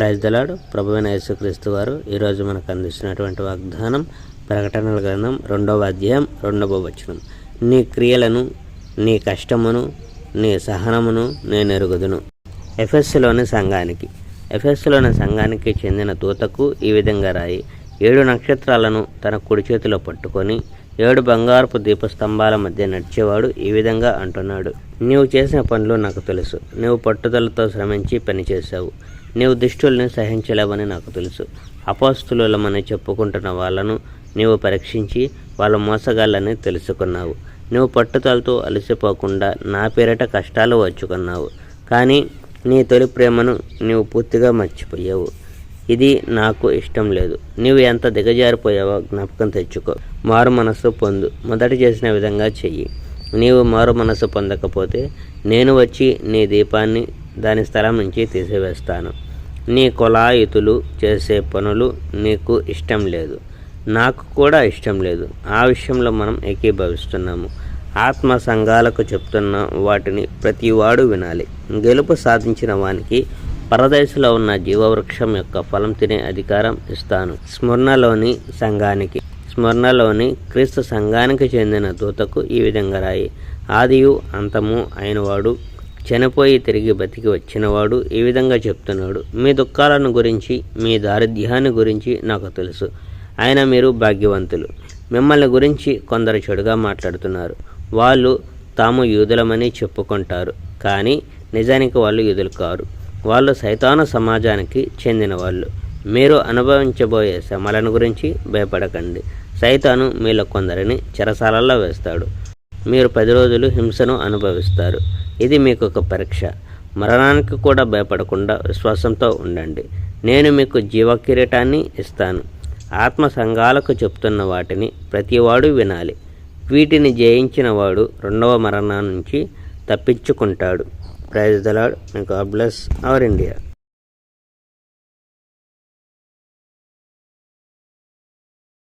Praise the lord. ప్రభువైన యేసుక్రీస్తు వారు ఈరోజు మనకు అందిస్తున్నటువంటి వాగ్దానం ప్రకటనల గ్రంథం 2వ అధ్యాయం 2వ వచనం. నీ క్రియలను, నీ కష్టమును, నీ సహనమును నేను ఎరుగుదును. ఎఫెస్సులోని సంఘానికి చెందిన దూతకు ఈ విధంగా రాయి. 7 నక్షత్రాలను తన కుడి చేతిలో పట్టుకొని 7 బంగారపు దీపస్తంభాల మధ్య నడిచేవాడు ఈ విధంగా అంటున్నాడు: నీవు చేసిన పనులు నాకు తెలుసు. నీవు పట్టుదలతో శ్రమించి పనిచేశావు. నీవు దుష్టుల్ని సహించలేవని నాకు తెలుసు. అపోస్తలులమని చెప్పుకుంటున్న వాళ్ళను నీవు పరీక్షించి వాళ్ళ మోసగాళ్ళని తెలుసుకున్నావు. నువ్వు పట్టుదలతో అలసిపోకుండా నా పేరిట కష్టాలు వచ్చుకున్నావు. కానీ నీ తొలి ప్రేమను నీవు పూర్తిగా మర్చిపోయావు. ఇది నాకు ఇష్టం లేదు. నీవు ఎంత దిగజారిపోయావో జ్ఞాపకం తెచ్చుకో. మారు మనస్సు పొందు. మొదట చేసిన విధంగా చెయ్యి. నీవు మారు మనస్సు పొందకపోతే నేను వచ్చి నీ దీపాన్ని దాని స్థలం నుంచి తీసివేస్తాను. నీ కొలాయితులు చేసే పనులు నీకు ఇష్టం లేదు, నాకు కూడా ఇష్టం లేదు. ఆ విషయంలో మనం ఏకీభవిస్తున్నాము. ఆత్మ సంఘాలకు చెప్తున్న వాటిని ప్రతివాడు వినాలి. గెలుపు సాధించిన వానికి పరదేశంలో ఉన్న జీవవృక్షం యొక్క ఫలం తినే అధికారం ఇస్తాను. స్మరణలోని క్రీస్తు సంఘానికి చెందిన దూతకు ఈ విధంగా రాయి. ఆదియు అంతము అయినవాడు, చనిపోయి తిరిగి బతికి వచ్చినవాడు ఈ విధంగా చెప్తున్నాడు: మీ దుఃఖాలను గురించి, మీ దారిద్ర్యాన్ని గురించి నాకు తెలుసు. అయినా మీరు భాగ్యవంతులు. మిమ్మల్ని గురించి కొందరు చెడుగా మాట్లాడుతున్నారు. వాళ్ళు తాము యూదులమని చెప్పుకుంటారు, కానీ నిజానికి వాళ్ళు యూదులు కారు. వాళ్ళు సైతాను సమాజానికి చెందిన వాళ్ళు. మీరు అనుభవించబోయే శ్రమలను గురించి భయపడకండి. సైతాను మీలో కొందరిని చెరసాలల్లో వేస్తాడు. మీరు 10 రోజులు హింసను అనుభవిస్తారు. ఇది మీకు ఒక పరీక్ష. మరణానికి కూడా భయపడకుండా విశ్వాసంతో ఉండండి. నేను మీకు జీవ కిరీటాన్ని ఇస్తాను. ఆత్మ సంఘాలకు చెప్తున్న వాటిని ప్రతివాడు వినాలి. వీటిని జయించిన వాడు 2వ మరణం నుంచి తప్పించుకుంటాడు. Praise the lord. God bless our India.